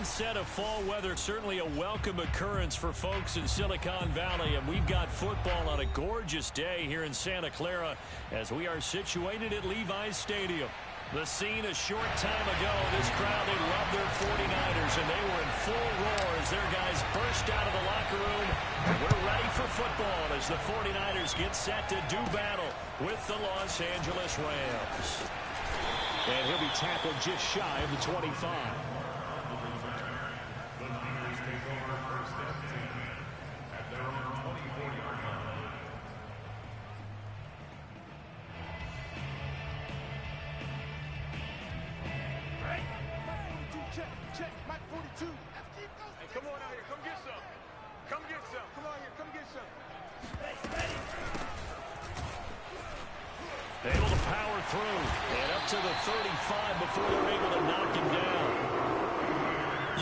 onset of fall weather, certainly a welcome occurrence for folks in Silicon Valley, and we've got football on a gorgeous day here in Santa Clara as we are situated at Levi's Stadium. The scene a short time ago, this crowd, they love their 49ers, and they were in full roar as their guys burst out of the locker room. We're ready for football as the 49ers get set to do battle with the Los Angeles Rams. And he'll be tackled just shy of the 25. Check, Mike 42. Hey, come on out here. Come get some. Come get some. Come on here. Come get some. Able to power through and up to the 35 before they're able to knock him down.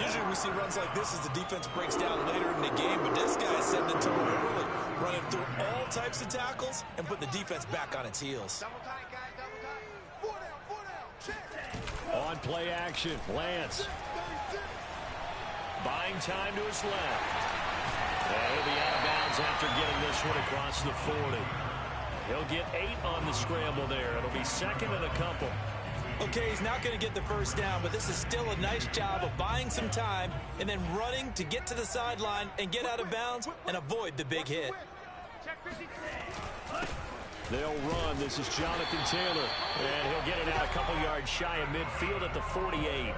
Usually we see runs like this as the defense breaks down later in the game, but this guy is setting the tone early, running through all types of tackles and putting the defense back on its heels. Double tight, guys. Double tight. 4 down. Check. On play action, Lance. Buying time to his left. And he'll be out of bounds after getting this one across the 40. He'll get 8 on the scramble there. It'll be second and a couple. Okay, he's not going to get the first down, but this is still a nice job of buying some time and then running to get to the sideline and get out of bounds and avoid the big hit. They'll run. This is Jonathan Taylor. And he'll get it out a couple yards shy of midfield at the 48.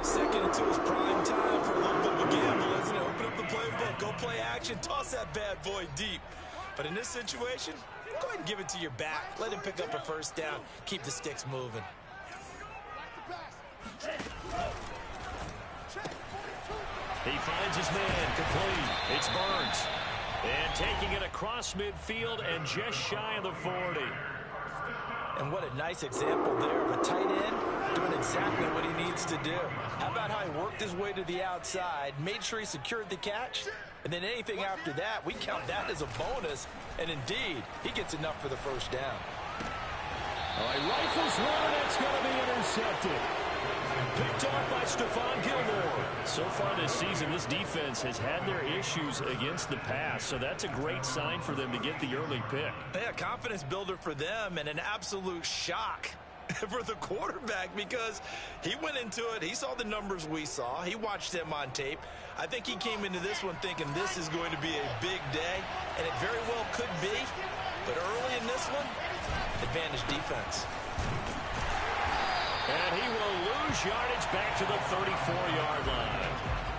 Second and 2 is prime time for a little bit of a gamble, isn't it? Open up the playbook, go play action, toss that bad boy deep. But in this situation, go ahead and give it to your back. Let him pick up a first down. Keep the sticks moving. He finds his man complete. It's Burns. And taking it across midfield and just shy of the 40. And what a nice example there of a tight end doing exactly what he needs to do. How about how he worked his way to the outside, made sure he secured the catch, and then anything after that, we count that as a bonus. And indeed, he gets enough for the first down. All right, rifles one, and it's going to be intercepted. Picked off by Stephon Gilmore. So far this season, this defense has had their issues against the pass, so that's a great sign for them to get the early pick. Yeah, confidence builder for them and an absolute shock for the quarterback because he went into it. He saw the numbers we saw. He watched them on tape. I think he came into this one thinking this is going to be a big day, and it very well could be. But early in this one, advantage defense. And he will lose yardage back to the 34-yard line.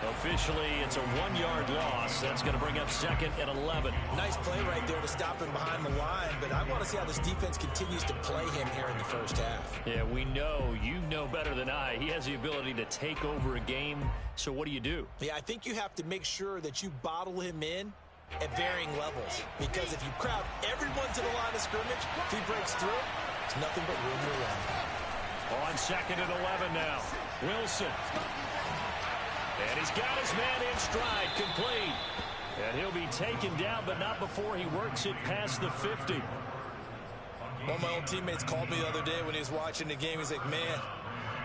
Officially, it's a 1-yard loss. That's going to bring up second and 11. Nice play right there to stop him behind the line, but I want to see how this defense continues to play him here in the first half. Yeah, we know, you know better than I, he has the ability to take over a game. So what do you do? Yeah, I think you have to make sure that you bottle him in at varying levels, because if you crowd everyone to the line of scrimmage, if he breaks through, there's nothing but room to run. On second and 11 now. Wilson. And he's got his man in stride, complete. And he'll be taken down, but not before he works it past the 50. One of my old teammates called me the other day when he was watching the game. He's like, man,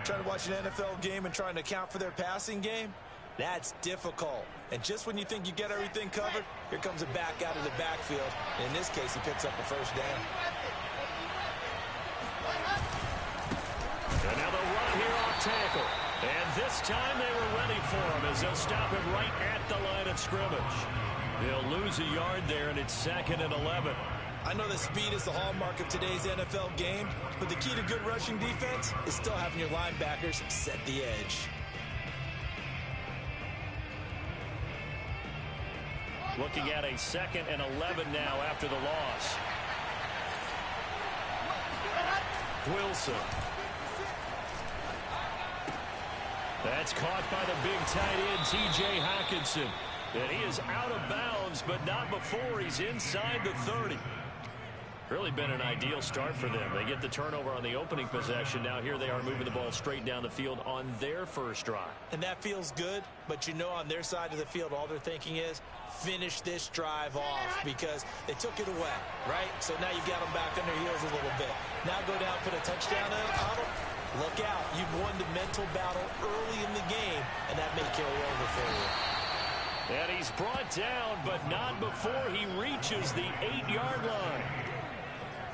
trying to watch an NFL game and trying to account for their passing game, that's difficult. And just when you think you get everything covered, here comes a back out of the backfield. And in this case, he picks up a first down. And now they'll run here off tackle. And this time they were ready for him as they'll stop him right at the line of scrimmage. They'll lose a yard there, and it's second and 11. I know that speed is the hallmark of today's NFL game, but the key to good rushing defense is still having your linebackers set the edge. Looking at a second and 11 now after the loss. Wilson. That's caught by the big tight end, T.J. Hockenson. And he is out of bounds, but not before he's inside the 30. Really been an ideal start for them. They get the turnover on the opening possession. Now here they are moving the ball straight down the field on their first drive. And that feels good, but you know on their side of the field, all they're thinking is finish this drive off because they took it away, right? So now you've got them back on their heels a little bit. Now go down, put a touchdown on them. Look out. You've won the mental battle early in the game, and area. And he's brought down, but not before he reaches the 8-yard line.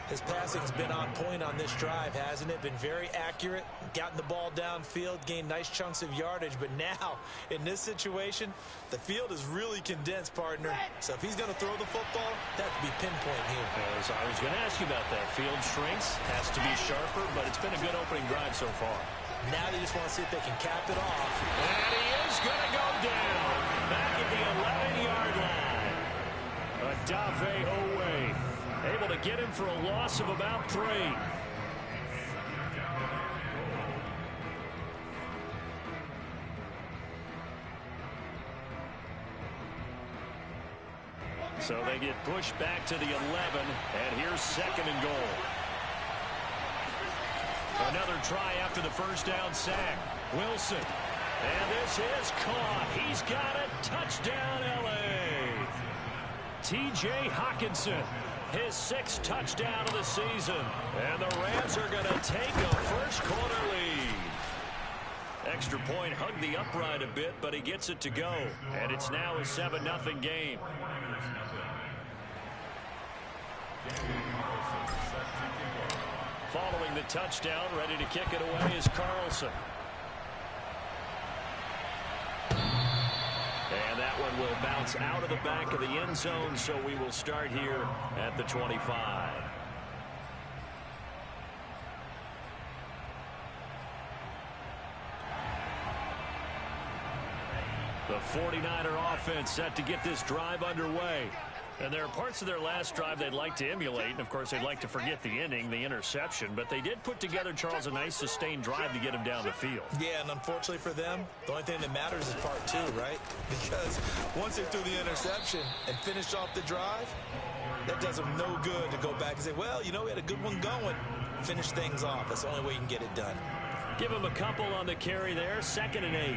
His passing's been on point on this drive, hasn't it? Been very accurate, gotten the ball downfield, gained nice chunks of yardage. But now, in this situation, the field is really condensed, partner. So if he's going to throw the football, that could be pinpoint here. As I was going to ask you about that. Field shrinks, has to be sharper, but it's been a good opening drive so far. Now they just want to see if they can cap it off. And he is going to go down back at the 11-yard line. Adave Owe able to get him for a loss of about 3. So they get pushed back to the 11, and here's 2nd and goal. Another try after the first down sack. Wilson. And this is caught. He's got it. Touchdown, L.A. T.J. Hockenson. His 6th touchdown of the season. And the Rams are going to take a first-quarter lead. Extra point hugged the upright a bit, but he gets it to go. And it's now a 7-0 game. Following the touchdown, ready to kick it away is Carlson. And that one will bounce out of the back of the end zone, so we will start here at the 25. The 49er offense set to get this drive underway. And there are parts of their last drive they'd like to emulate. And, of course, they'd like to forget the inning, the interception. But they did put together, Charles, a nice sustained drive to get him down the field. Yeah, and unfortunately for them, the only thing that matters is part 2, right? Because once they threw the interception and finished off the drive, that does them no good to go back and say, well, you know, we had a good one going. Finish things off. That's the only way you can get it done. Give him a couple on the carry there. 2nd and 8.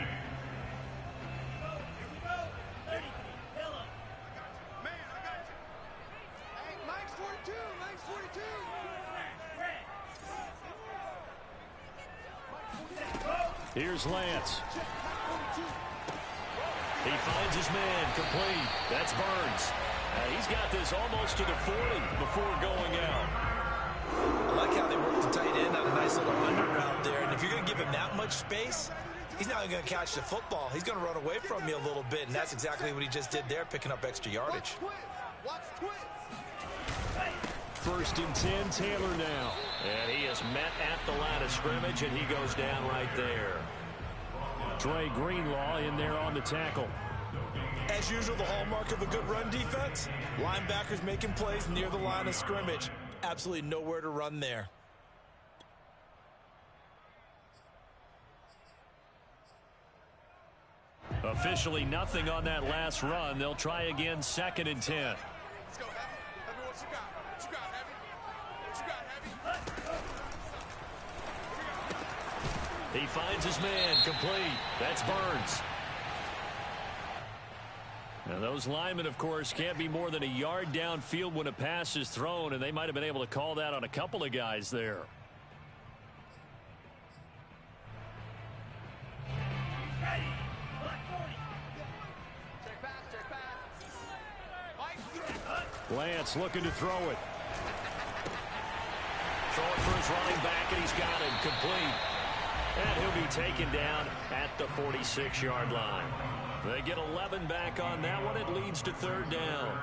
Here's Lance. He finds his man, complete. That's Burns. He's got this almost to the 40 before going out. I like how they work the tight end on a nice little under route there. And if you're going to give him that much space, he's not going to catch the football. He's going to run away from you a little bit, and that's exactly what he just did there, picking up extra yardage. First and 10, Taylor now. And he is met at the line of scrimmage, and he goes down right there. Dre Greenlaw in there on the tackle. As usual, the hallmark of a good run defense, linebackers making plays near the line of scrimmage. Absolutely nowhere to run there. Officially nothing on that last run. They'll try again, 2nd and 10. Let's go, Heavy. Heavy, what you got? What you got, Heavy? What you got, Heavy? He finds his man, complete. That's Burns. Now those linemen, of course, can't be more than a yard downfield when a pass is thrown, and they might have been able to call that on a couple of guys there. Lance looking to throw it. Throw it for his running back, and he's got it complete. And he'll be taken down at the 46-yard line. They get 11 back on that one. It leads to 3rd down.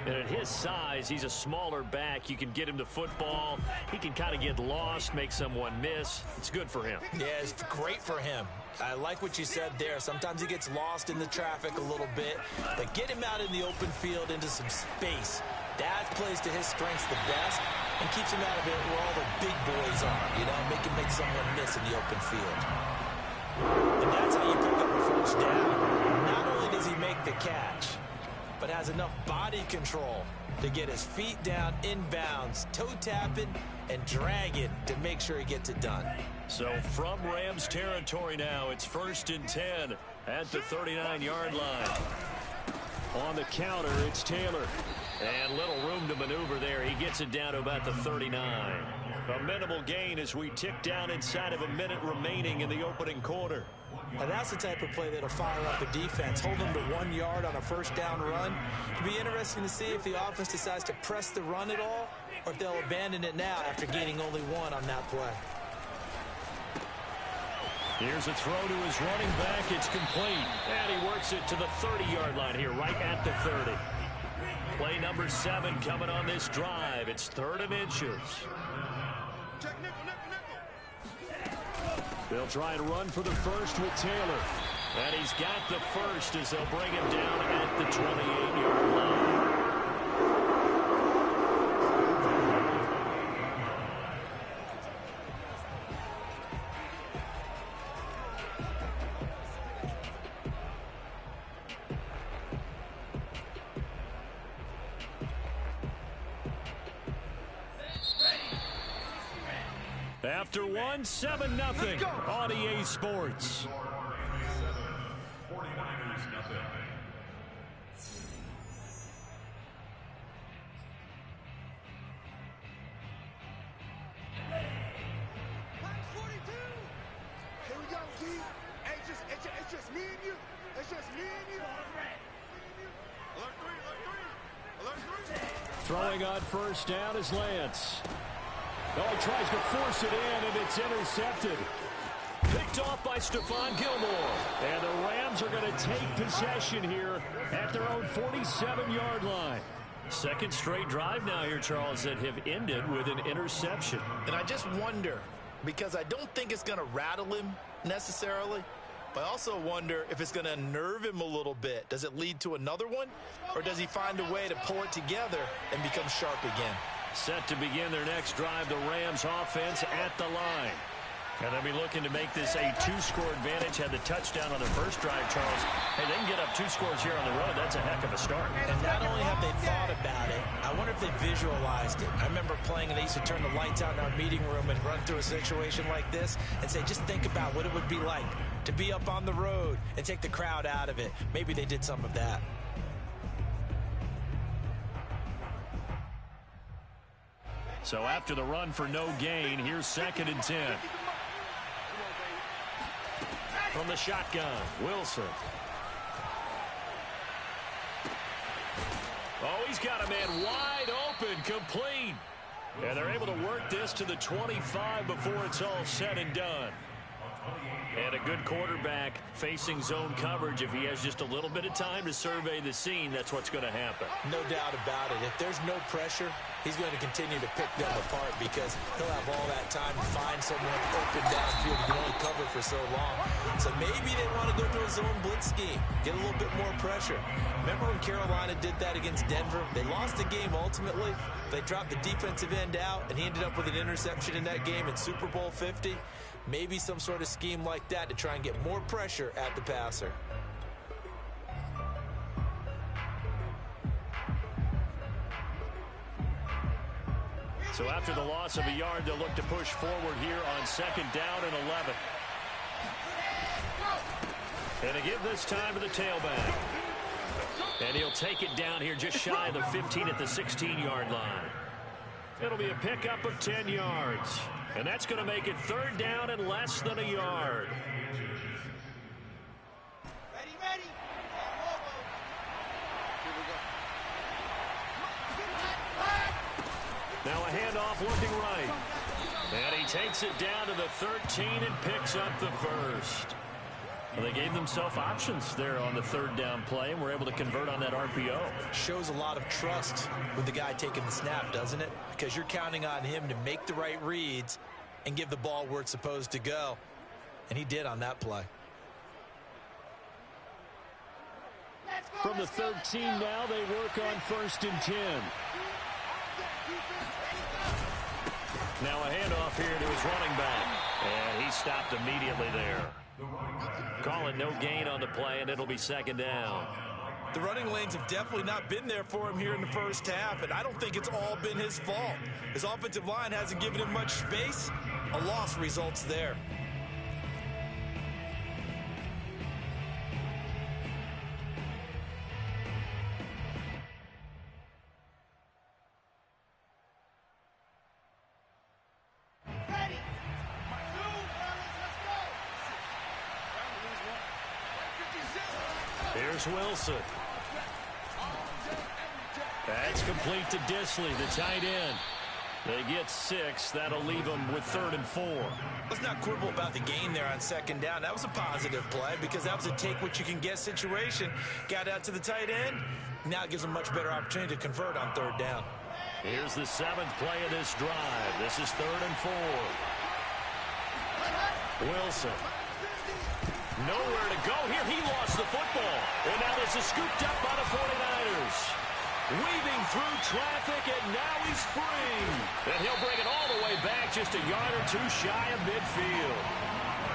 And at his size, he's a smaller back. You can get him the football. He can kind of get lost, make someone miss. It's good for him. Yeah, it's great for him. I like what you said there. Sometimes he gets lost in the traffic a little bit. But get him out in the open field into some space. That plays to his strengths the best and keeps him out of it where all the big boys are. You know, make him make someone miss in the open field. And that's how you pick up a first down. Not only does he make the catch, but has enough body control to get his feet down inbounds, toe tapping, and dragging to make sure he gets it done. So from Rams territory now, it's 1st and 10 at the 39-yard line. On the counter, it's Taylor. And little room to maneuver there. He gets it down to about the 39. A minimal gain as we tick down inside of a minute remaining in the opening quarter. Now that's the type of play that'll fire up the defense. Hold them to 1 yard on a first down run. It'll be interesting to see if the offense decides to press the run at all or if they'll abandon it now after gaining only 1 on that play. Here's a throw to his running back. It's complete. And he works it to the 30-yard line here, right at the 30. Play number 7 coming on this drive. It's 3rd and inches. Check nickel, nickel, nickel. They'll try and run for the first with Taylor. And he's got the first as they'll bring him down at the 28-yard line. After 1, 7-0 on EA Sports. Here we go, G. Hey, it's just me and you. It's just me and you. Alert 3, alert 3, alert 3. Throwing on first down is Lance. Oh, he tries to force it in, and it's intercepted. Picked off by Stephon Gilmore. And the Rams are going to take possession here at their own 47-yard line. Second straight drive now here, Charles, that have ended with an interception. And I just wonder, because I don't think it's going to rattle him necessarily, but I also wonder if it's going to unnerve him a little bit. Does it lead to another one, or does he find a way to pull it together and become sharp again? Set to begin their next drive, the Rams offense at the line. And they'll be looking to make this a 2-score advantage. Had the touchdown on their first drive, Charles. Hey, they can get up 2 scores here on the road. That's a heck of a start. And not only have they thought about it, I wonder if they visualized it. I remember playing, and they used to turn the lights out in our meeting room and run through a situation like this and say, just think about what it would be like to be up on the road and take the crowd out of it. Maybe they did some of that. So after the run for no gain, here's 2nd and 10. From the shotgun, Wilson. Oh, he's got a man wide open, complete. And they're able to work this to the 25 before it's all said and done. And a good quarterback facing zone coverage. If he has just a little bit of time to survey the scene, that's what's going to happen. No doubt about it. If there's no pressure, he's going to continue to pick them apart because he'll have all that time to find someone open downfield. He can only cover for so long. So maybe they want to go to a zone blitz scheme, get a little bit more pressure. Remember when Carolina did that against Denver? They lost the game ultimately. They dropped the defensive end out, and he ended up with an interception in that game in Super Bowl 50. Maybe some sort of scheme like that to try and get more pressure at the passer. So after the loss of a yard, they'll look to push forward here on 2nd down and 11. And to give this time to the tailback. And he'll take it down here just shy of the 15 at the 16-yard line. It'll be a pickup of 10 yards. And that's going to make it 3rd down and less than a yard. Ready. Now a handoff looking right. And he takes it down to the 13 and picks up the first. Well, they gave themselves options there on the 3rd down play and were able to convert on that RPO. Shows a lot of trust with the guy taking the snap, doesn't it? Because you're counting on him to make the right reads and give the ball where it's supposed to go. And he did on that play. From the 13 now, they work on 1st and 10. Now a handoff here to his running back. And he stopped immediately there. Calling no gain on the play, and it'll be 2nd down. The running lanes have definitely not been there for him here in the first half, and I don't think it's all been his fault. His offensive line hasn't given him much space. A loss results there. Here's Wilson. That's complete to Disley, the tight end. They get 6. That'll leave them with 3rd and 4. Let's not quibble about the gain there on 2nd down. That was a positive play because that was a take-what-you-can-get situation. Got out to the tight end. Now it gives them much better opportunity to convert on 3rd down. Here's the 7th play of this drive. This is 3rd and 4. Wilson. Nowhere to go here. He lost the football. And now this is scooped up by the 49ers. Weaving through traffic, and now he's free. And he'll bring it all the way back, just a yard or 2 shy of midfield.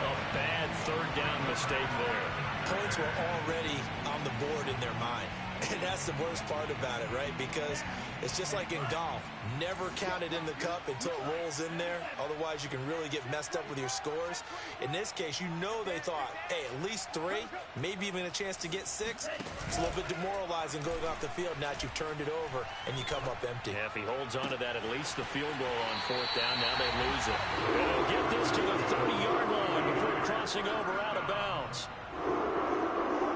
A bad 3rd down mistake there. Points were already on the board in their mind. And that's the worst part about it, right? Because it's just like in golf. Never count it in the cup until it rolls in there. Otherwise, you can really get messed up with your scores. In this case, you know they thought, hey, at least 3, maybe even a chance to get 6. It's a little bit demoralizing going off the field now that you've turned it over and you come up empty. Yeah, if he holds on to that, at least the field goal on 4th down. Now they lose it. And they'll get this to the 30-yard line before crossing over out of bounds.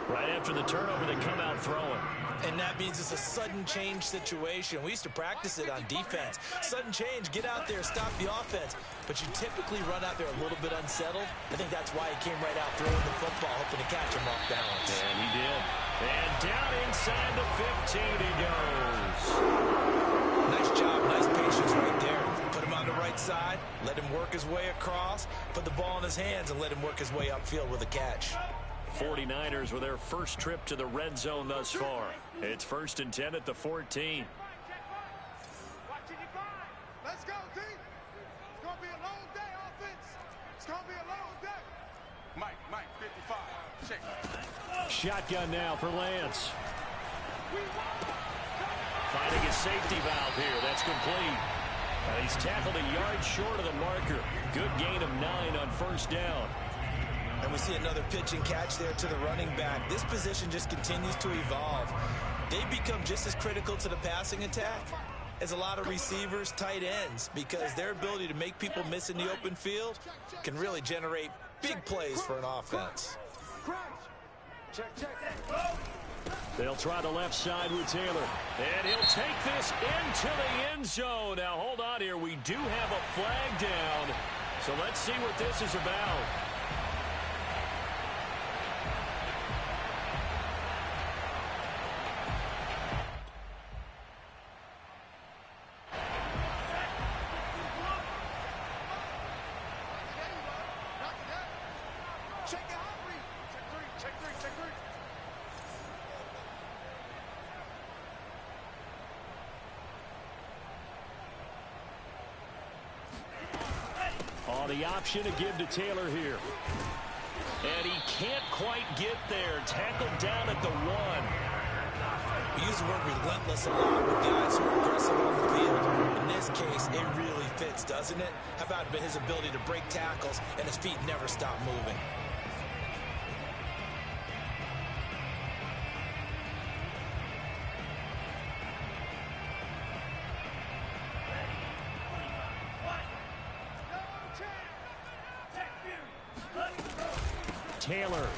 Right after the turnover, they come out throwing. And that means it's a sudden change situation. We used to practice it on defense. Sudden change, get out there, stop the offense. But you typically run out there a little bit unsettled. I think that's why he came right out throwing the football, hoping to catch him off balance. And he did. And down inside the 15 he goes. Nice job, nice patience right there. Put him on the right side, let him work his way across, put the ball in his hands, and let him work his way upfield with a catch. 49ers with their first trip to the red zone thus far. It's 1st and 10 at the 14. Let's go, team. It's going to be a long day, offense. It's going to be a long day. Mike, 55. Check. Shotgun now for Lance. Finding a safety valve here. That's complete. He's tackled a yard short of the marker. Good gain of 9 on 1st down. And we see another pitch and catch there to the running back. This position just continues to evolve. They become just as critical to the passing attack as a lot of receivers, tight ends, because their ability to make people miss in the open field can really generate big plays for an offense. Check. They'll try the left side with Taylor. And he'll take this into the end zone. Now, hold on here. We do have a flag down. So let's see what this is about. The option to give to Taylor here. And he can't quite get there. Tackled down at the 1. We use the word relentless a lot with guys who are aggressive on the field. In this case, it really fits, doesn't it? How about his ability to break tackles and his feet never stop moving? Taylor.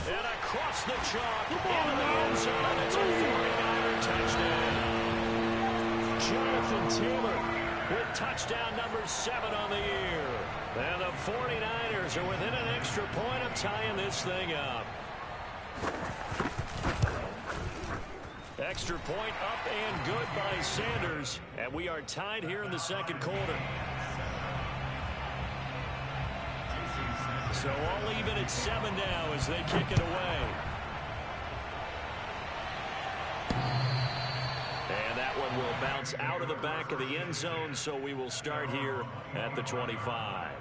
And across the chalk into the end zone. It's a 49er touchdown. Jonathan Taylor with touchdown number 7 on the year. And the 49ers are within an extra point of tying this thing up. Extra point up and good by Sanders. And we are tied here in the 2nd quarter. So all even at 7 now as they kick it away. And that one will bounce out of the back of the end zone, so we will start here at the 25.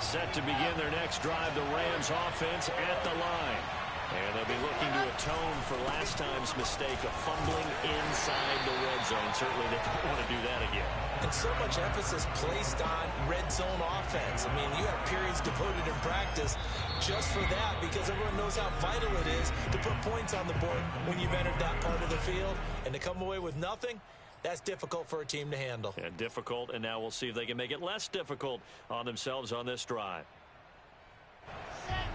Set to begin their next drive, the Rams offense at the line. And they'll be looking to atone for last time's mistake of fumbling inside the red zone. Certainly they don't want to do that again. And so much emphasis placed on red zone offense. I mean, you have periods devoted in practice just for that because everyone knows how vital it is to put points on the board when you've entered that part of the field. And to come away with nothing, That's difficult for a team to handle. And difficult, and now we'll see if they can make it less difficult on themselves on this drive.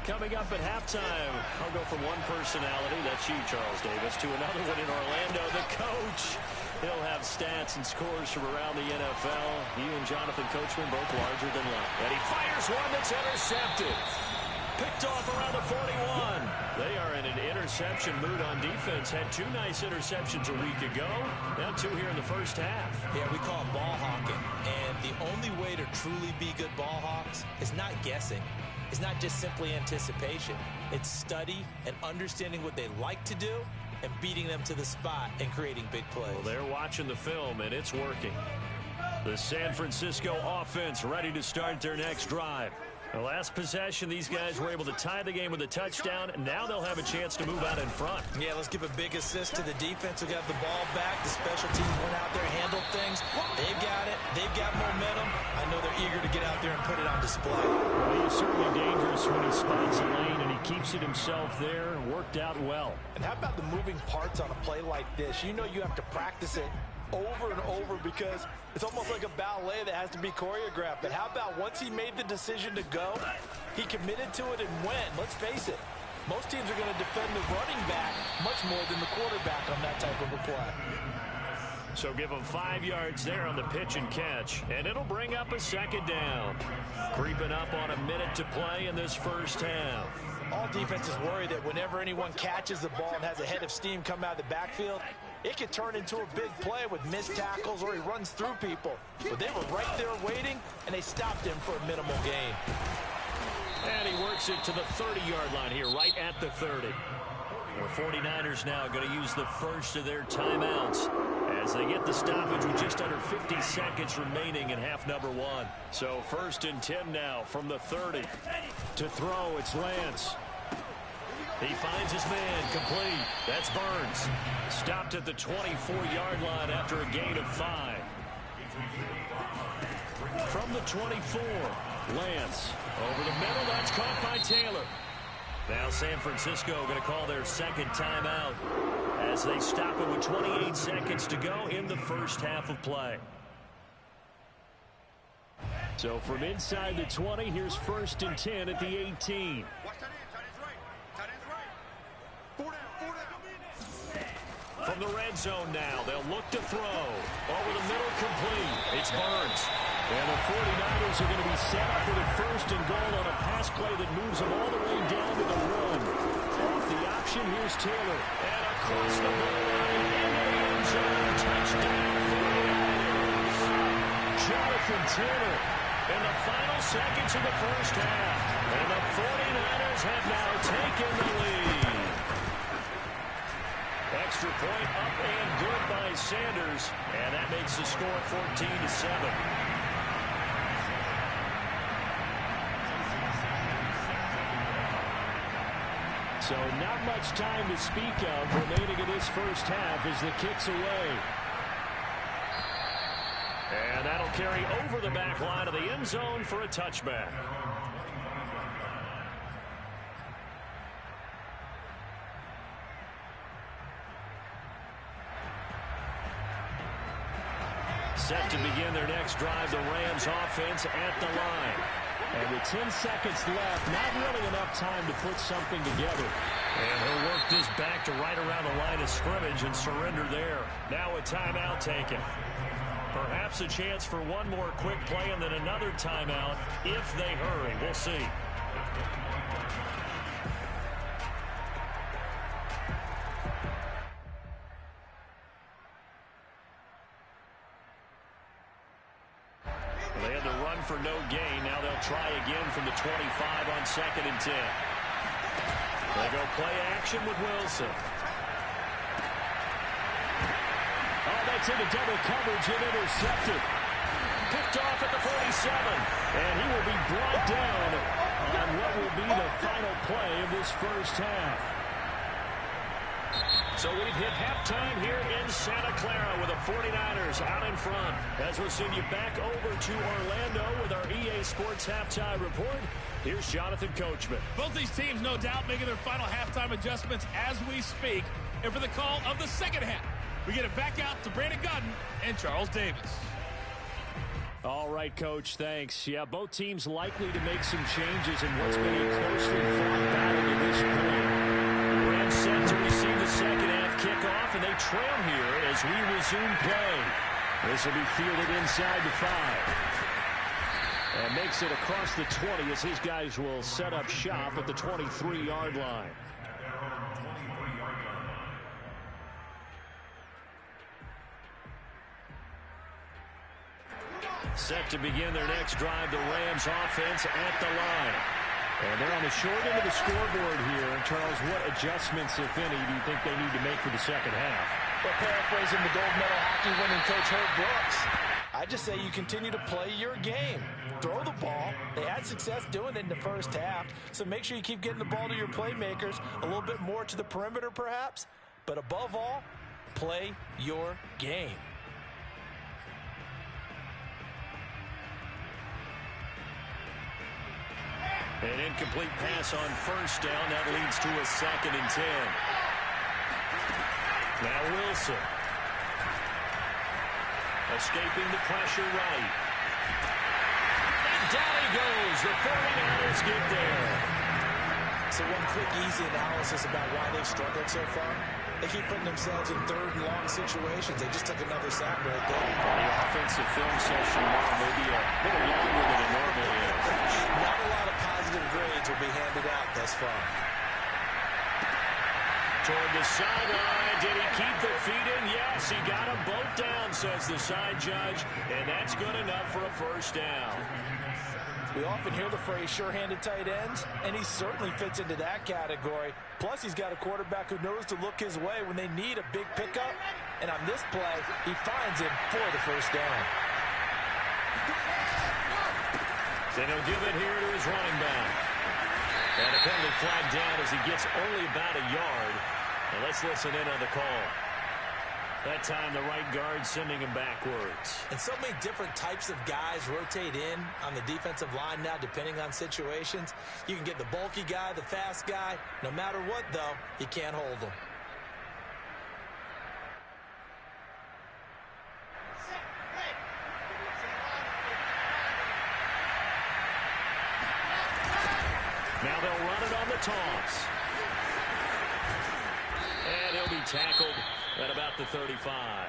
Coming up at halftime, I'll go from one personality, that's you, Charles Davis, to another one in Orlando, the coach. He'll have stats and scores from around the NFL. He and Jonathan Coachman both larger than life. And he fires one that's intercepted. Picked off around the 41. They are in an interception mood on defense. Had two nice interceptions a week ago. Now two here in the first half. Yeah, we call it ball hawking. And the only way to truly be good ball hawks is not guessing. It's not just simply anticipation. It's study and understanding what they like to do and beating them to the spot and creating big plays. Well, they're watching the film, and it's working. The San Francisco offense ready to start their next drive. The last possession, these guys were able to tie the game with a touchdown. Now they'll have a chance to move out in front. Yeah, let's give a big assist to the defense who got the ball back. The special teams went out there, handled things. They've got it. They've got momentum. I know they're eager to get out there and put it on display. Well, he's certainly dangerous when he spots a lane, and he keeps it himself there. Worked out well. And how about the moving parts on a play like this? You know you have to practice it over and over because it's almost like a ballet that has to be choreographed. But how about once he made the decision to go, he committed to it and went. Let's face it, most teams are going to defend the running back much more than the quarterback on that type of a play. So give him 5 yards there on the pitch and catch, and it'll bring up a second down. Creeping up on a minute to play in this first half. All defenses worry that whenever anyone catches the ball and has a head of steam come out of the backfield, it could turn into a big play with missed tackles or he runs through people. But they were right there waiting, and they stopped him for a minimal gain. And he works it to the 30-yard line here, right at the 30. The 49ers now going to use the first of their timeouts as they get the stoppage with just under 50 seconds remaining in half number one. So 1st and 10 now from the 30. To throw, it's Lance. He finds his man, complete. That's Burns. Stopped at the 24-yard line after a gain of 5. From the 24, Lance. Over the middle, that's caught by Taylor. Now San Francisco going to call their second timeout as they stop it with 28 seconds to go in the first half of play. So from inside the 20, here's 1st and 10 at the 18. Watch that in. Tight end's right. Tight end's right. 4 down. 4 down. From the red zone now, they'll look to throw. Over the middle, complete. It's Burns. And the 49ers are going to be set up with a 1st and goal on a pass play that moves them all the way down to the run. Off the option, here's Taylor. And across the goal line, in the end zone, touchdown 49ers. Jonathan Taylor in the final seconds of the first half. And the 49ers have now taken the lead. Extra point up and good by Sanders. And that makes the score 14-7. So not much time to speak of remaining in this first half as the kick's away. And that'll carry over the back line of the end zone for a touchback. Set to begin their next drive, the Rams offense at the line. And with 10 seconds left, not really enough time to put something together. And he'll work this back to right around the line of scrimmage and surrender there. Now a timeout taken. Perhaps a chance for one more quick play and then another timeout if they hurry. We'll see. They had to run for no gain. Now they'll try again from the 25 on 2nd and 10. They go play action with Wilson. Oh, that's into double coverage and intercepted. Picked off at the 47. And he will be brought down on what will be the final play of this first half. So we've hit halftime here in Santa Clara with the 49ers out in front. As we'll send you back over to Orlando with our EA Sports Halftime Report. Here's Jonathan Coachman. Both these teams, no doubt, making their final halftime adjustments as we speak. And for the call of the second half, We get it back out to Brandon Gunn and Charles Davis. All right, Coach, thanks. Yeah, both teams likely to make some changes in what's been a closely fought battle to this point. The Rams set to receive the second half kickoff, and they trail here as we resume play. This will be fielded inside the 5. And makes it across the 20 as his guys will set up shop at the 23-yard line. Set to begin their next drive, the Rams offense at the line. And they're on the short end of the scoreboard here. Charles, what adjustments, if any, do you think they need to make for the second half? Well, paraphrasing the gold medal hockey winning coach Herb Brooks, I just say you continue to play your game. Throw the ball. They had success doing it in the first half, so make sure you keep getting the ball to your playmakers, a little bit more to the perimeter perhaps, but above all, play your game. An incomplete pass on first down. That leads to a 2nd and 10. Now Wilson. Escaping the pressure right. And down he goes. The 49ers get there. So one quick, easy analysis about why they've struggled so far. They keep putting themselves in 3rd and long situations. They just took another sack right there. The offensive film session now may be a little longer than it normally is. Not a lot of positive grades will be handed out thus far. Toward the sideline. Did he keep the feet in? Yes, he got them both down, says the side judge. And that's good enough for a first down. We often hear the phrase sure-handed tight ends, and he certainly fits into that category. Plus, he's got a quarterback who knows to look his way when they need a big pickup. And on this play, he finds him for the first down. Then he'll give it here to his running back. And a penalty flag down as he gets only about a yard. And let's listen in on the call. That time, the right guard sending him backwards. And so many different types of guys rotate in on the defensive line now, depending on situations. You can get the bulky guy, the fast guy. No matter what, though, you can't hold them. Now they'll run it on the toss. And he'll be tackled at about the 35.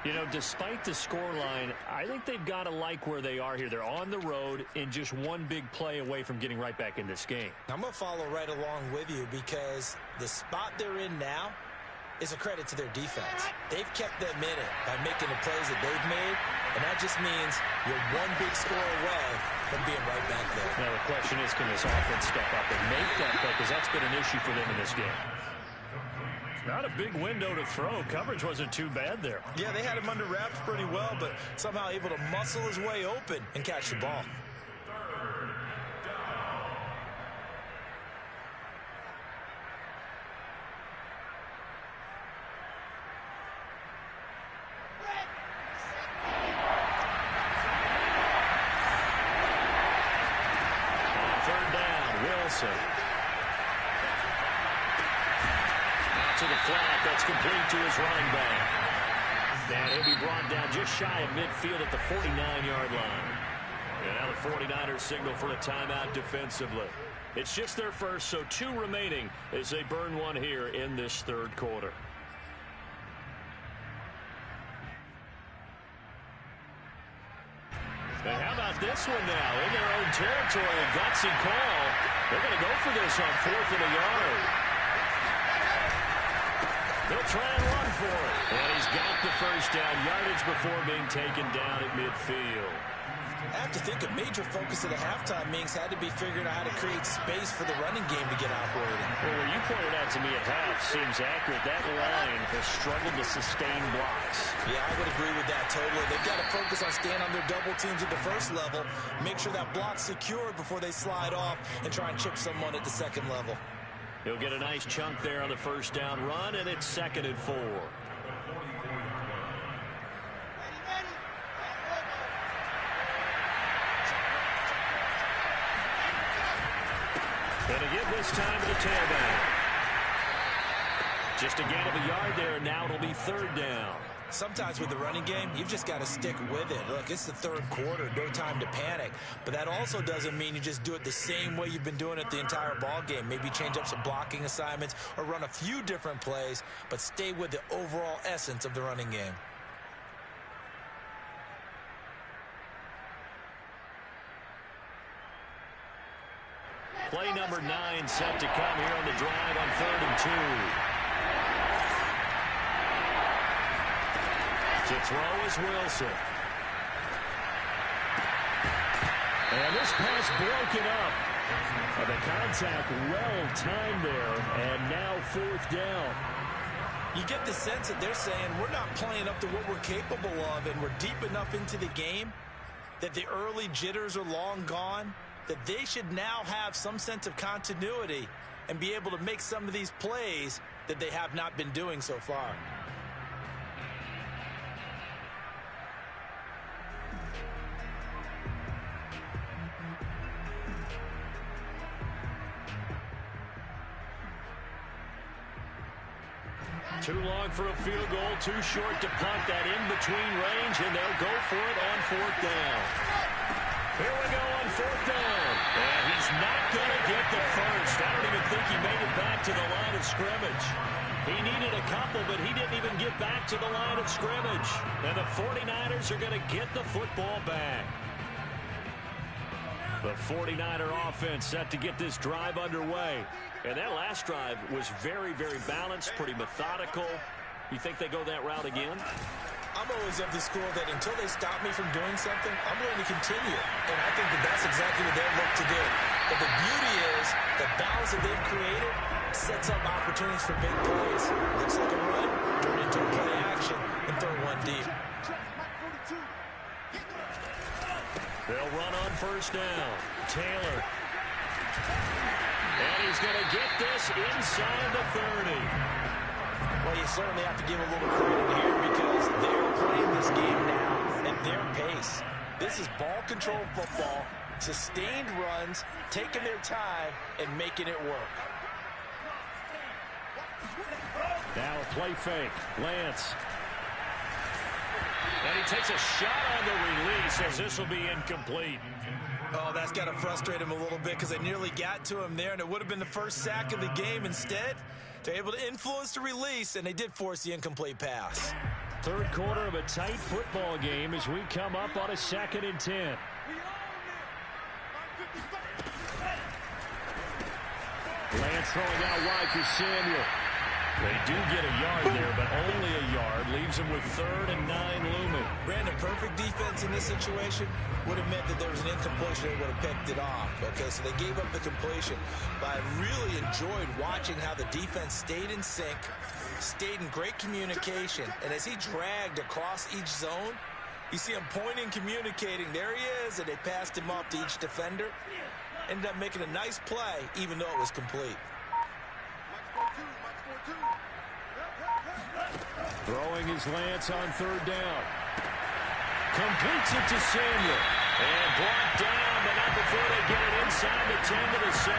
You know, despite the scoreline, I think they've got to like where they are here. They're on the road and just one big play away from getting right back in this game. I'm going to follow right along with you because the spot they're in now is a credit to their defense. They've kept them in it by making the plays that they've made, and that just means you're one big score away from being right back there. Now the question is, can this offense step up and make that play? Because that's been an issue for them in this game. Not a big window to throw. Coverage wasn't too bad there. Yeah, they had him under wraps pretty well, but somehow able to muscle his way open and catch the ball. On 3rd down, Wilson. To the flat, that's complete to his running back. And he'll be brought down just shy of midfield at the 49-yard line. And now the 49ers signal for a timeout defensively. It's just their first, so 2 remaining as they burn one here in this 3rd quarter. And how about this one now? In their own territory, a gutsy call. They're going to go for this on 4th and a yard. They'll try and run for it. And he's got the first down, yardage before being taken down at midfield. I have to think a major focus of the halftime meetings had to be figuring out how to create space for the running game to get operating. Well, what you pointed out to me at half seems accurate. That line has struggled to sustain blocks. Yeah, I would agree with that totally. They've got to focus on staying on their double teams at the first level, make sure that block's secured before they slide off and try and chip someone at the second level. He'll get a nice chunk there on the first down run, and it's 2nd and 4. And to give this time to the tailback. Just a gain of a yard there, and now it'll be third down. Sometimes with the running game, you've just got to stick with it. Look, it's the third quarter, no time to panic. But that also doesn't mean you just do it the same way you've been doing it the entire ball game. Maybe change up some blocking assignments or run a few different plays, but stay with the overall essence of the running game. Play number 9 set to come here on the drive on 3rd and 2. To throw is Wilson. And this pass broken up. And the contact well timed there. And now 4th down. You get the sense that they're saying we're not playing up to what we're capable of, and we're deep enough into the game that the early jitters are long gone, that they should now have some sense of continuity and be able to make some of these plays that they have not been doing so far. Too long for a field goal, too short to punt that in between range, and they'll go for it on 4th down. Here we go on 4th down. And he's not going to get the first. I don't even think he made it back to the line of scrimmage. He needed a couple, but he didn't even get back to the line of scrimmage. And the 49ers are going to get the football back. The 49er offense set to get this drive underway. And that last drive was very, very balanced, pretty methodical. You think they go that route again? I'm always of the school that until they stop me from doing something, I'm going to continue. And I think that that's exactly what they'll look to do. But the beauty is the balance that they've created sets up opportunities for big plays. Looks like a run, turn into a play action, and throw one deep. They'll run on 1st down. Taylor. And he's going to get this inside the 30. Well, you certainly have to give a little credit here because they're playing this game now at their pace. This is ball control football, sustained runs, taking their time, and making it work. Now a play fake. Lance. And he takes a shot on the release as this will be incomplete. Oh, that's got to frustrate him a little bit because they nearly got to him there, and it would have been the first sack of the game. Instead, they're able to influence the release, and they did force the incomplete pass. Third quarter of a tight football game as we come up on a 2nd and 10. Lance throwing out wide for Samuel. They do get a yard there, but only a yard. Leaves them with 3rd and 9 looming. Brandon, perfect defense in this situation would have meant that there was an incompletion. They would have picked it off. Okay, so they gave up the completion. But I really enjoyed watching how the defense stayed in sync, stayed in great communication. And as he dragged across each zone, you see him pointing, communicating. There he is, and they passed him off to each defender. Ended up making a nice play, even though it was complete. Throwing his Lance on 3rd down. Completes it to Samuel. And blocked down, but not before they get it inside the 10 to the 7.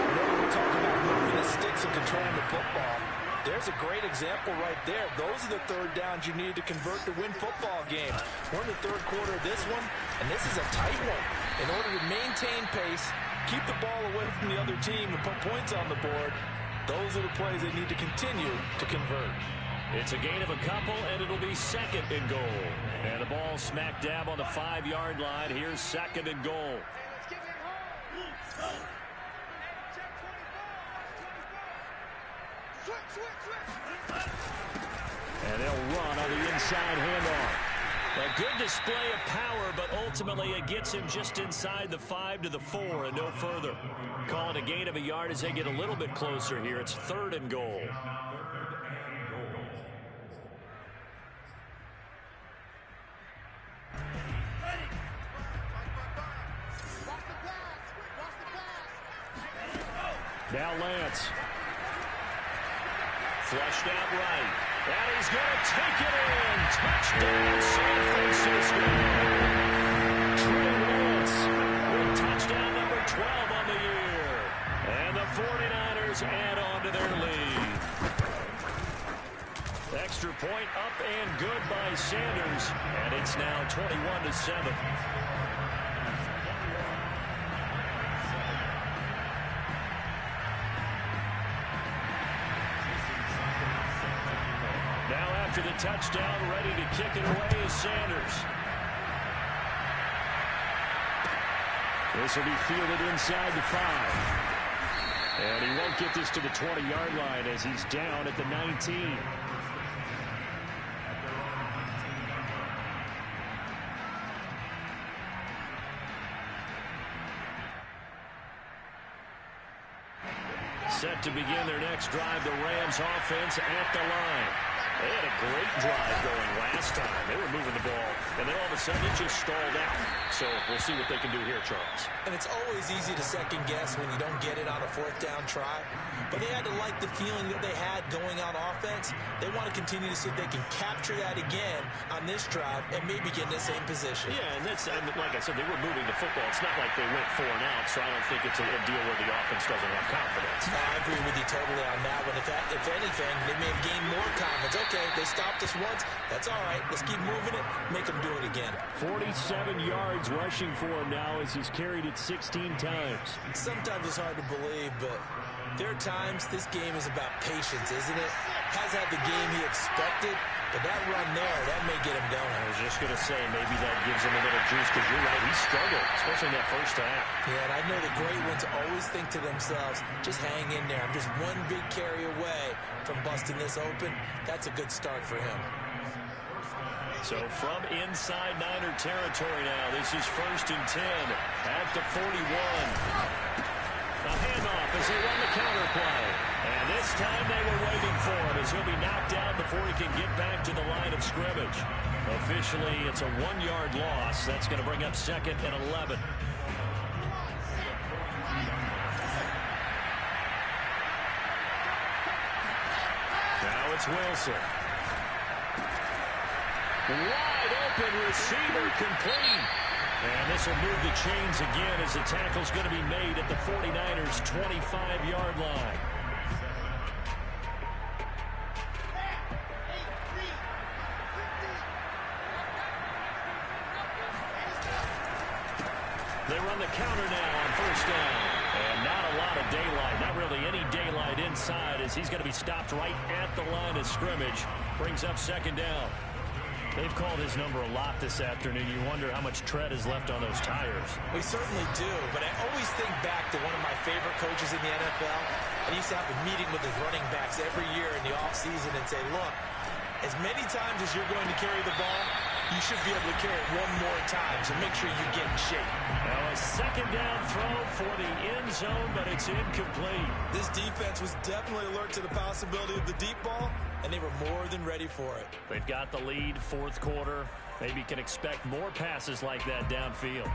Whenever we talk about moving the sticks and controlling the football, there's a great example right there. Those are the 3rd downs you need to convert to win football games. We're in the 3rd quarter of this one, and this is a tight one. In order to maintain pace, keep the ball away from the other team, and put points on the board, those are the plays they need to continue to convert. It's a gain of a couple, and it'll be 2nd and goal. And the ball smack dab on the 5-yard line. Here's 2nd and goal. And they'll run on the inside handoff. A good display of power, but ultimately it gets him just inside the 5 to the 4 and no further. Call it a gain of a yard as they get a little bit closer here. It's 3rd and goal. Now Lance. Flushed out right. And he's going to take it in. Touchdown, San Francisco. Trey Lance with touchdown number 12 on the year. And the 49ers add on to their lead. good by Sanders, and it's now 21-7. Now after the touchdown, ready to kick it away is Sanders. This will be fielded inside the 5. And he won't get this to the 20-yard line as he's down at the 19. Set to begin their next drive, the Rams offense at the line. They had a great drive going last time. They were moving the ball, and then all of a sudden it just stalled out. So we'll see what they can do here, Charles. And it's always easy to second guess when you don't get it on a 4th down try. But they had to like the feeling that they had going on offense. They want to continue to see if they can capture that again on this drive and maybe get in the same position. Yeah, and that's, like I said, they were moving the football. It's not like they went 4 and out, so I don't think it's a deal where the offense doesn't have confidence. No, I agree with you totally on that one. If anything, they may have gained more confidence. Okay, they stopped us once. That's all right. Let's keep moving it. Make them do it again. 47 yards rushing for him now as he's carried it 16 times. Sometimes it's hard to believe, but there are times this game is about patience, isn't it? Has had the game he expected, but that run there, that may get him going. I was just going to say, maybe that gives him a little juice, because you're right, he struggled, especially in that first half. Yeah, and I know the great ones always think to themselves, just hang in there. I'm just one big carry away from busting this open. That's a good start for him. So from inside Niner territory now, this is 1st and 10 at the 41. A handoff as they run the counter play. And this time they were waiting for him as he'll be knocked down before he can get back to the line of scrimmage. Officially, it's a 1-yard loss. That's going to bring up 2nd and 11. Now it's Wilson. Wide open receiver complete. And this will move the chains again as the tackle's going to be made at the 49ers' 25-yard line. They run the counter now on 1st down. And not a lot of daylight, not really any daylight inside as he's going to be stopped right at the line of scrimmage. Brings up 2nd down. They've called his number a lot this afternoon. You wonder how much tread is left on those tires. We certainly do, but I always think back to one of my favorite coaches in the NFL. And he used to have a meeting with his running backs every year in the offseason and say, look, as many times as you're going to carry the ball, you should be able to carry it one more time, so make sure you get in shape. Now a 2nd down throw for the end zone, but it's incomplete. This defense was definitely alert to the possibility of the deep ball, and they were more than ready for it. They've got the lead, 4th quarter. Maybe can expect more passes like that downfield.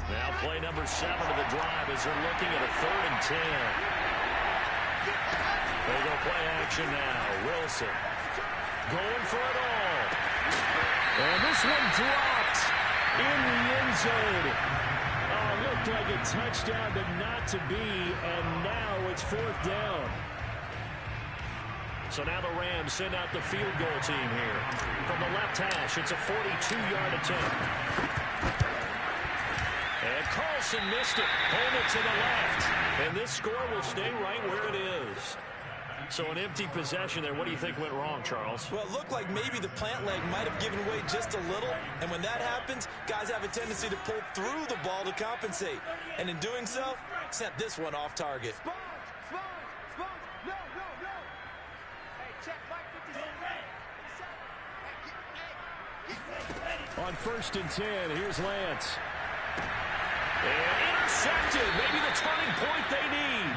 Now play number 7 of the drive as they're looking at a 3rd and 10. They go play action now. Wilson going for it all. And this one dropped in the end zone. Looked like a touchdown, but not to be. And now it's 4th down. So now the Rams send out the field goal team here. From the left hash, it's a 42-yard attempt. And Carlson missed it. Hold it to the left. And this score will stay right where it is. So an empty possession there. What do you think went wrong, Charles? Well, it looked like maybe the plant leg might have given way just a little. And when that happens, guys have a tendency to pull through the ball to compensate. And in doing so, sent this one off target. On 1st and 10, here's Lance. And intercepted. Maybe the turning point they need.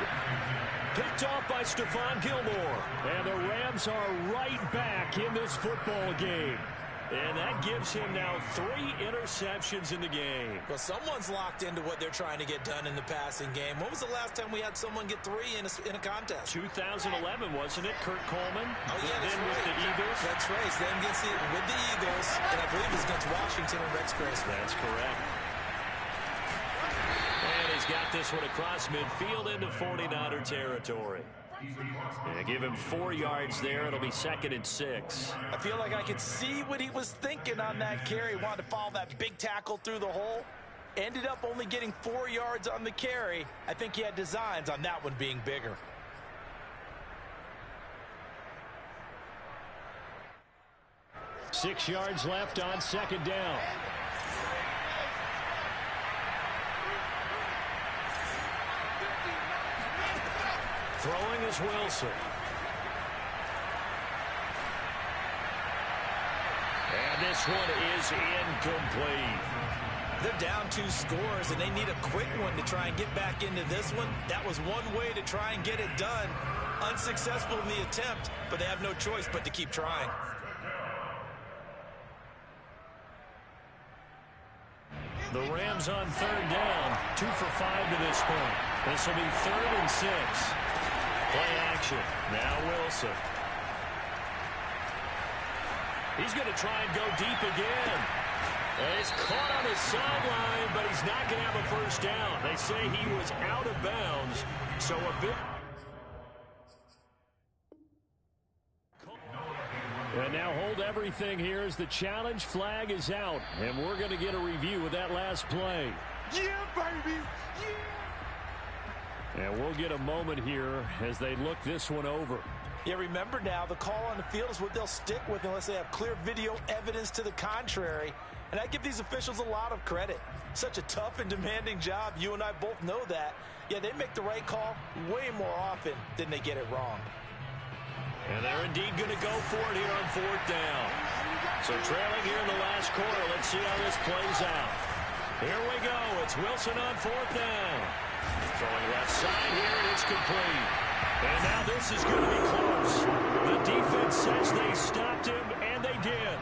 Picked off by Stephon Gilmore. And the Rams are right back in this football game. And that gives him now 3 interceptions in the game. Well, someone's locked into what they're trying to get done in the passing game. When was the last time we had someone get 3 in a contest? 2011, wasn't it? Kurt Coleman. Oh, yeah, that's then right. with the Eagles. That's right. Then gets it with the Eagles. And I believe it's against Washington and Rex Grossman. That's correct. And he's got this one across midfield into 49er territory. And give him 4 yards there. It'll be 2nd and 6. I feel like I could see what he was thinking on that carry. Wanted to follow that big tackle through the hole. Ended up only getting 4 yards on the carry. I think he had designs on that one being bigger. Six yards left on 2nd down. Throwing is Wilson. And this one is incomplete. They're down 2 scores, and they need a quick one to try and get back into this one. That was one way to try and get it done. Unsuccessful in the attempt, but they have no choice but to keep trying. The Rams on 3rd down, 2 for 5 to this point. This will be 3rd and 6. Play action. Now Wilson. He's going to try and go deep again. And he's caught on his sideline, but he's not going to have a first down. They say he was out of bounds, so a bit. And now hold everything here as the challenge flag is out. And we're going to get a review of that last play. Yeah, baby. Yeah. And we'll get a moment here as they look this one over. Yeah, remember now, the call on the field is what they'll stick with unless they have clear video evidence to the contrary. And I give these officials a lot of credit. Such a tough and demanding job. You and I both know that. Yeah, they make the right call way more often than they get it wrong. And they're indeed going to go for it here on 4th down. So trailing here in the last quarter. Let's see how this plays out. Here we go. It's Wilson on 4th down. Throwing left side here. It's complete. And now this is going to be close. The defense says they stopped him, and they did.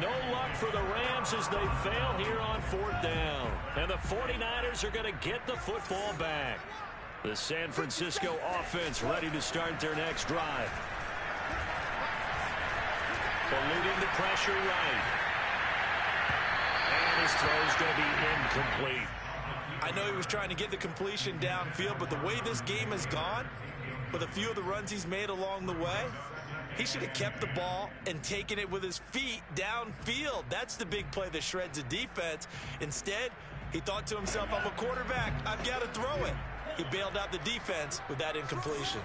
No luck for the Rams as they fail here on 4th down. And the 49ers are going to get the football back. The San Francisco offense ready to start their next drive. Eluding the pressure right. And his throw's going to be incomplete. I know he was trying to get the completion downfield, but the way this game has gone, with a few of the runs he's made along the way, he should have kept the ball and taken it with his feet downfield. That's the big play that shreds the defense. Instead, he thought to himself, I'm a quarterback. I've got to throw it. He bailed out the defense with that incompletion.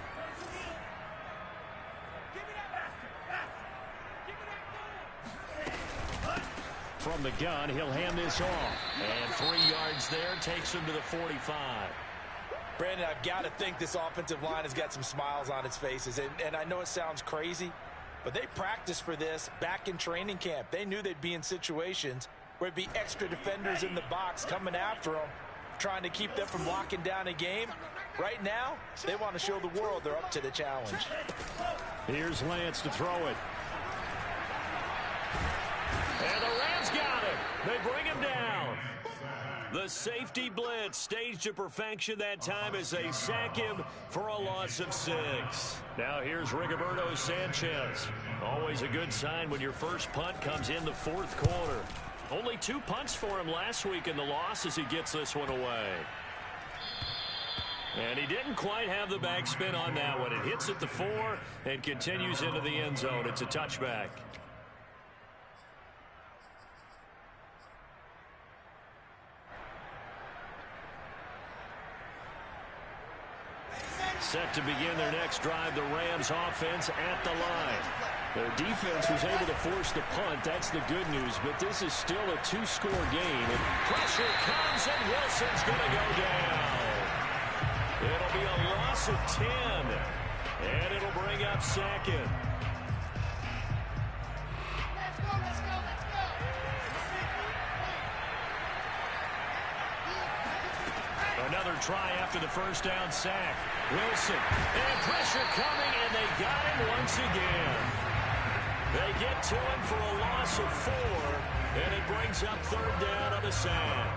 From the gun, he'll hand this off. And 3 yards there takes him to the 45. Brandon, I've got to think this offensive line has got some smiles on its faces. And I know it sounds crazy, but they practiced for this back in training camp. They knew they'd be in situations where it'd be extra defenders in the box coming after them, trying to keep them from locking down a game. Right now, they want to show the world they're up to the challenge. Here's Lance to throw it. And the Rams got him. They bring him down. The safety blitz staged to perfection that time as they sack him for a loss of 6. Now here's Rigoberto Sanchez. Always a good sign when your first punt comes in the 4th quarter. Only 2 punts for him last week in the loss as he gets this one away. And he didn't quite have the backspin on that one. It hits at the 4 and continues into the end zone. It's a touchback. Set to begin their next drive, the Rams offense at the line. Their defense was able to force the punt. That's the good news, but this is still a 2-score game. And pressure comes, and Wilson's going to go down. It'll be a loss of 10, and it'll bring up 2nd. Another try after the first down sack. Wilson, and pressure coming, and they got him once again. They get to him for a loss of 4, and it brings up 3rd down on the sack.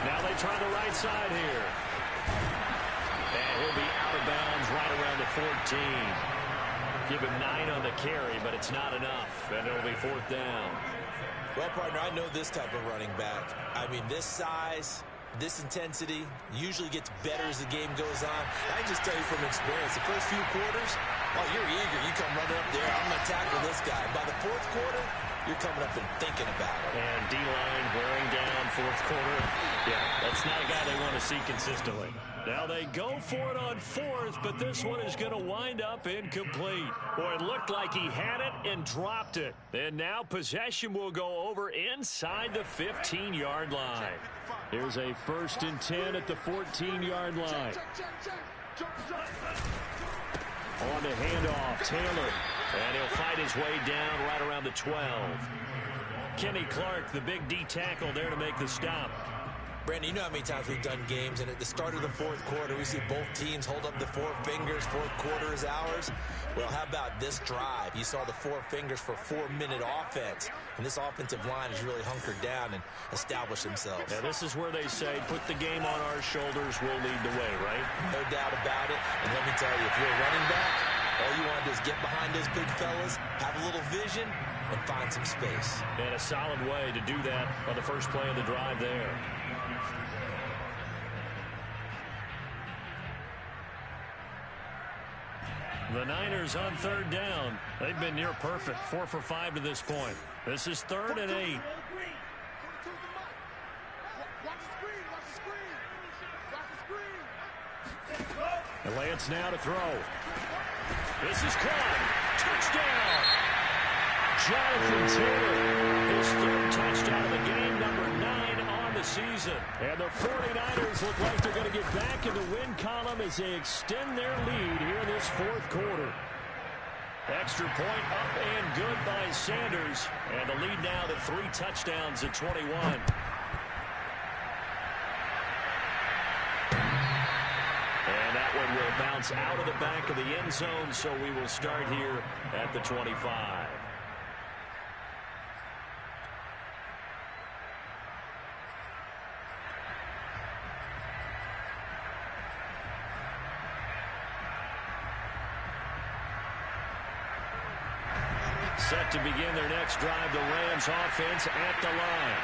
Now they try the right side here. And he'll be out of bounds right around the 14. Give him 9 on the carry, but it's not enough, and it'll be 4th down. Well, partner, I know this type of running back. I mean, this size, this intensity usually gets better as the game goes on. I can just tell you from experience, the first few quarters, oh, you're eager. You come running up there. I'm going to tackle this guy. By the 4th quarter, you're coming up and thinking about it. And D-line wearing down 4th quarter. Yeah, that's not a guy they want to see consistently. Now they go for it on 4th, but this one is going to wind up incomplete. Boy, it looked like he had it and dropped it. And now possession will go over inside the 15-yard line. Here's a 1st and 10 at the 14-yard line. On the handoff, Taylor. And he'll fight his way down right around the 12. Kenny Clark, the big D tackle there to make the stop. Brandon, you know how many times we've done games, and at the start of the 4th quarter, we see both teams hold up the 4 fingers. 4th quarter is ours. Well, how about this drive? You saw the 4 fingers for 4-minute offense, and this offensive line has really hunkered down and established themselves. Now, this is where they say, put the game on our shoulders, we'll lead the way, right? No doubt about it. And let me tell you, if you're a running back, all you want to do is get behind those big fellas, have a little vision, and find some space. And a solid way to do that on the first play of the drive there. The Niners on 3rd down. They've been near perfect. 4 for 5 to this point. This is 3rd and 8. The Lance now to throw. This is caught. Touchdown. Jonathan Taylor. His 3rd touchdown of the game, number 9 on the season. And the 49ers look like they're going to get back in the win column as they extend their lead here in this 4th quarter. Extra point up and good by Sanders. And the lead now to 3 touchdowns at 21. And that one will bounce out of the back of the end zone, so we will start here at the 25. Set to begin their next drive, the Rams offense at the line.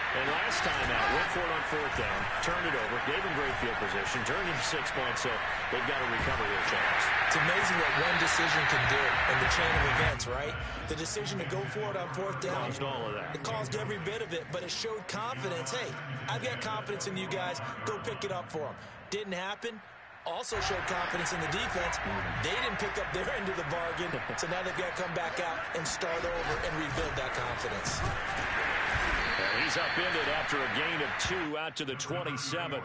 And last time out, went for it on 4th down, turned it over, gave them great field position, turned into 6 points, so they've got to recover here, Charles. It's amazing what one decision can do in the chain of events, right? The decision to go for it on 4th down. Caused all of that. It caused every bit of it, but it showed confidence. Hey, I've got confidence in you guys. Go pick it up for them. Didn't happen. Also showed confidence in the defense. They didn't pick up their end of the bargain, so now they've got to come back out and start over and rebuild that confidence. And he's upended after a gain of 2 out to the 27.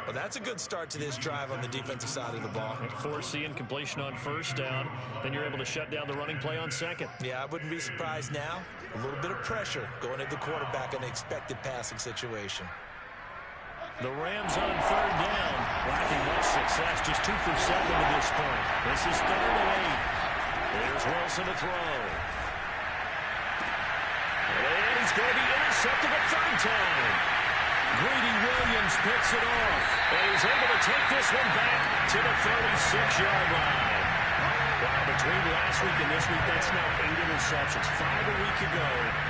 Well, that's a good start to this drive on the defensive side of the ball. Forcing completion on 1st down. Then you're able to shut down the running play on 2nd. Yeah, I wouldn't be surprised now. A little bit of pressure going at the quarterback in an expected passing situation. The Rams on 3rd down, lacking much success, just 2 for 7 to this point. This is 3rd and 8. Here's Wilson to throw. And he's going to be intercepted a 3rd time. Greedy Williams picks it off, and he's able to take this one back to the 36-yard line. Wow, between last week and this week, that's now 8 interceptions. 5 a week ago,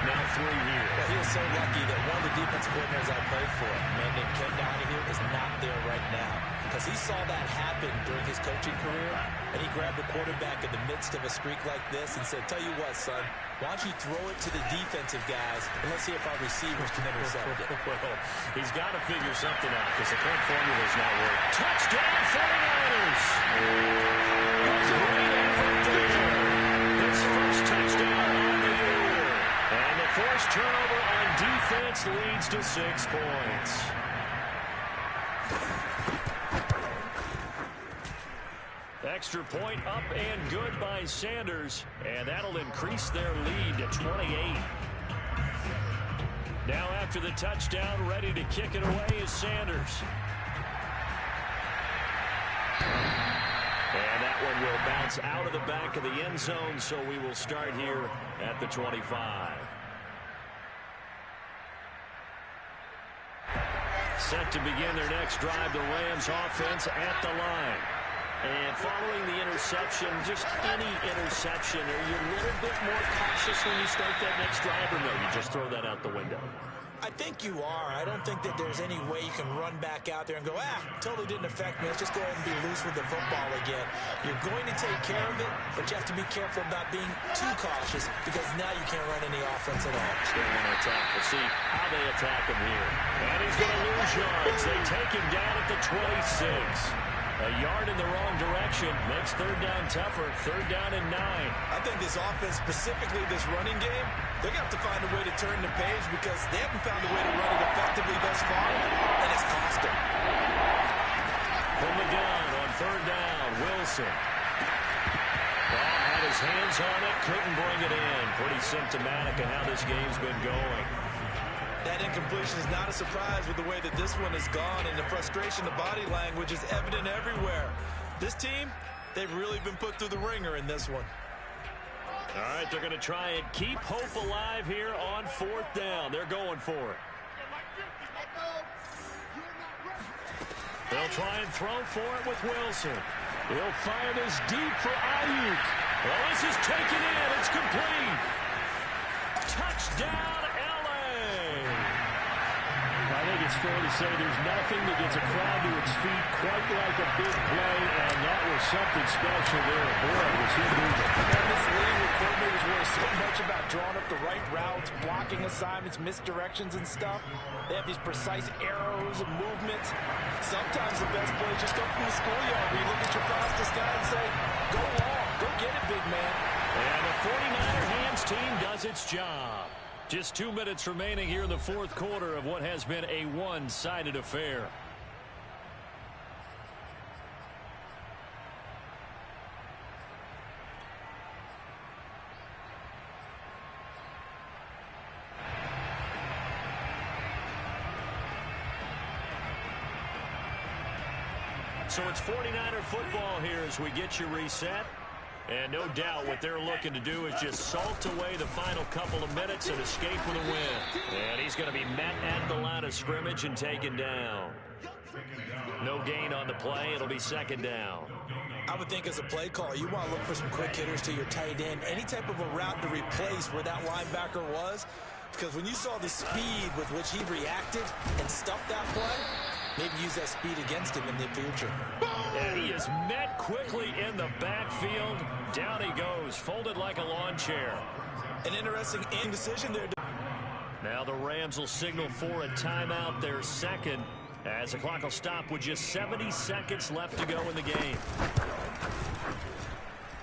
now 3 here. Well, he is so lucky that one of the defensive coordinators I played for, a man named Ken Donahue, is not there right now. Because he saw that happen during his coaching career, and he grabbed the quarterback in the midst of a streak like this and said, tell you what, son, why don't you throw it to the defensive guys, and let's see if our receivers can intercept it. Well, he's got to figure something out because the current formula is not working. Touchdown, 49ers! Great effort there. His first touchdown on the year. And the forced turnover on defense leads to 6 points. Extra point up and good by Sanders, and that'll increase their lead to 28. Now after the touchdown, ready to kick it away is Sanders. And that one will bounce out of the back of the end zone, so we will start here at the 25. Set to begin their next drive, the Rams offense at the line. And following the interception, just any interception, are you a little bit more cautious when you start that next drive, or no, you just throw that out the window? I think you are. I don't think that there's any way you can run back out there and go, totally didn't affect me. Let's just go ahead and be loose with the football again. You're going to take care of it, but you have to be careful about being too cautious because now you can't run any offense at all. Still want to attack. We'll see how they attack him here. And he's going to lose yards. They take him down at the 26. A yard in the wrong direction makes third down tougher. Third down and 9. I think this offense, specifically this running game, they're going to have to find a way to turn the page because they haven't found a way to run it effectively thus far, and it's cost them. From the gun on third down, Wilson. Ball had his hands on it, couldn't bring it in. Pretty symptomatic of how this game's been going. That incompletion is not a surprise with the way that this one has gone, and the frustration, the body language is evident everywhere. This team, they've really been put through the ringer in this one. All right, they're going to try and keep hope alive here on fourth down. They're going for it. They'll try and throw for it with Wilson. He'll fire this deep for Ayuk. Well, this is taken in. It's complete. Touchdown, I think it's fair to say there's nothing that gets a crowd to its feet quite like a big play, and that was something special there. Boy, was he moving. And this league with coordinators worry so much about drawing up the right routes, blocking assignments, misdirections and stuff. They have these precise arrows and movements. Sometimes the best plays just come from the schoolyard where you look at your fastest guy and say, go long, go get it, big man. And the 49er hands team does its job. Just 2 minutes remaining here in the fourth quarter of what has been a one-sided affair. So it's 49er football here as we get you reset. And no doubt what they're looking to do is just salt away the final couple of minutes and escape with a win. And he's going to be met at the line of scrimmage and taken down. No gain on the play. It'll be second down. I would think as a play caller, you want to look for some quick hitters to your tight end. Any type of a route to replace where that linebacker was. Because when you saw the speed with which he reacted and stuffed that play, maybe use that speed against him in the future. And he is met quickly in the backfield. Down he goes, folded like a lawn chair. An interesting indecision there. Now the Rams will signal for a timeout, their second, as the clock will stop with just 70 seconds left to go in the game.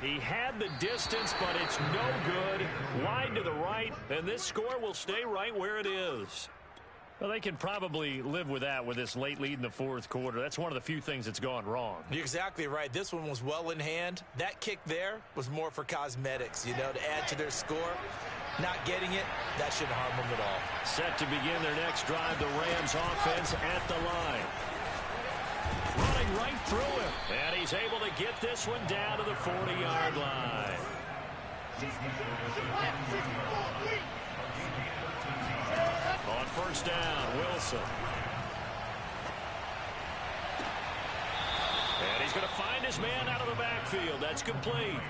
He had the distance, but it's no good. Wide to the right, and this score will stay right where it is. Well, they can probably live with that with this late lead in the fourth quarter. That's one of the few things that's gone wrong. You're exactly right. This one was well in hand. That kick there was more for cosmetics, you know, to add to their score. Not getting it, that shouldn't harm them at all. Set to begin their next drive, the Rams offense at the line. Running right through him, and he's able to get this one down to the 40-yard line. On first down, Wilson. And he's going to find his man out of the backfield. That's complete.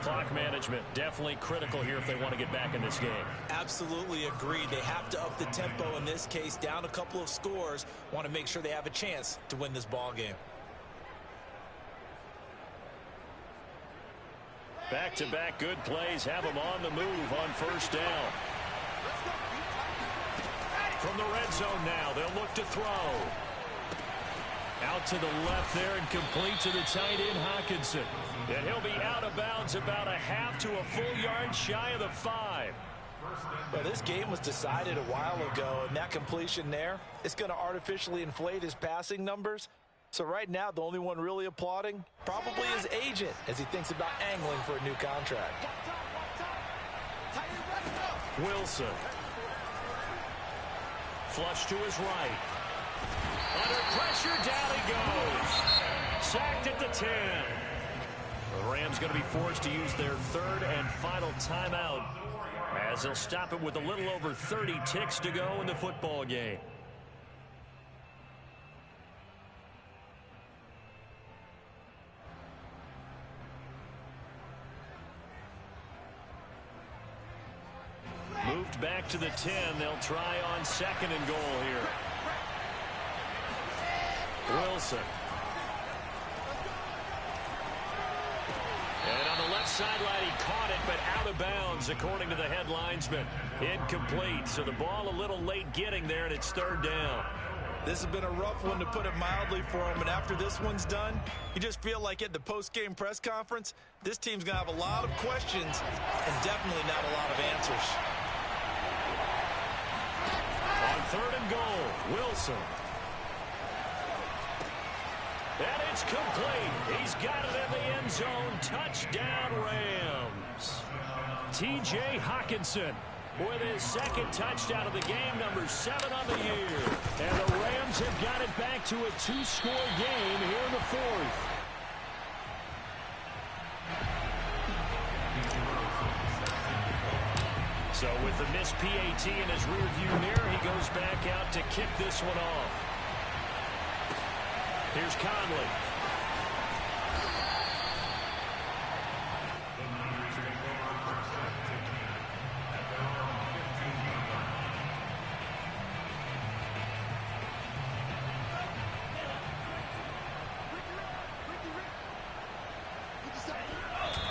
Clock management definitely critical here if they want to get back in this game. Absolutely agreed. They have to up the tempo in this case, down a couple of scores. Want to make sure they have a chance to win this ball game. Back-to-back good plays have them on the move on first down. From the red zone now, they'll look to throw. Out to the left there and complete to the tight end, Hockenson. And he'll be out of bounds about a half to a full yard shy of the 5. Well, this game was decided a while ago, and that completion there, it's going to artificially inflate his passing numbers. So right now, the only one really applauding probably his agent as he thinks about angling for a new contract. Wilson. Flush to his right. Under pressure, down he goes. Sacked at the 10. The Rams going to be forced to use their third and final timeout as they'll stop it with a little over 30 ticks to go in the football game. to the 10. They'll try on 2nd and goal here. Wilson. And on the left sideline, he caught it, but out of bounds, according to the head linesman. Incomplete, so the ball a little late getting there, and it's 3rd down. This has been a rough one, to put it mildly, for him. And after this one's done, you just feel like at the post-game press conference, this team's going to have a lot of questions and definitely not a lot of answers. On 3rd and goal, Wilson. And it's complete. He's got it in the end zone. Touchdown, Rams. T.J. Hockenson with his 2nd touchdown of the game, number 7 on the year. And the Rams have got it back to a 2-score game here in the 4th. So with the missed PAT in his rearview mirror, he goes back out to kick this one off. Here's Conley.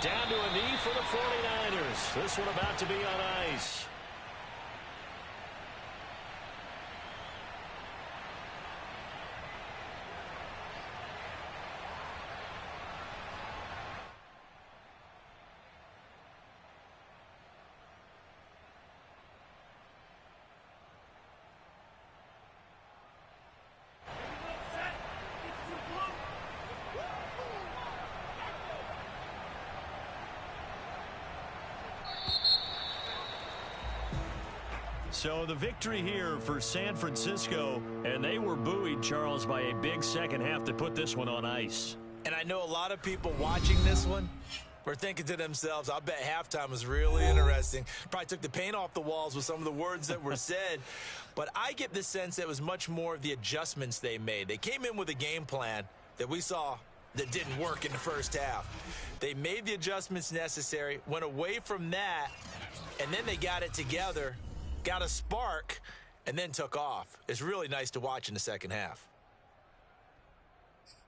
Down to a knee for the 49ers. This one about to be on ice. So the victory here for San Francisco, and they were buoyed, Charles, by a big second half to put this one on ice. And I know a lot of people watching this one were thinking to themselves, I bet halftime was really interesting. Probably took the paint off the walls with some of the words that were said. But I get the sense that it was much more of the adjustments they made. They came in with a game plan that we saw that didn't work in the first half. They made the adjustments necessary, went away from that, and then they got it together, got a spark, and then took off. It's really nice to watch in the second half.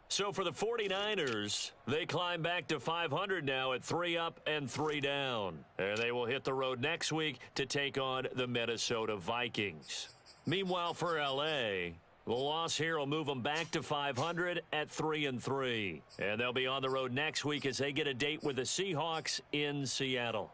So for the 49ers, they climb back to 500 now at 3 up and 3 down. And they will hit the road next week to take on the Minnesota Vikings. Meanwhile, for L.A., the loss here will move them back to 500 at 3-3. And they'll be on the road next week as they get a date with the Seahawks in Seattle.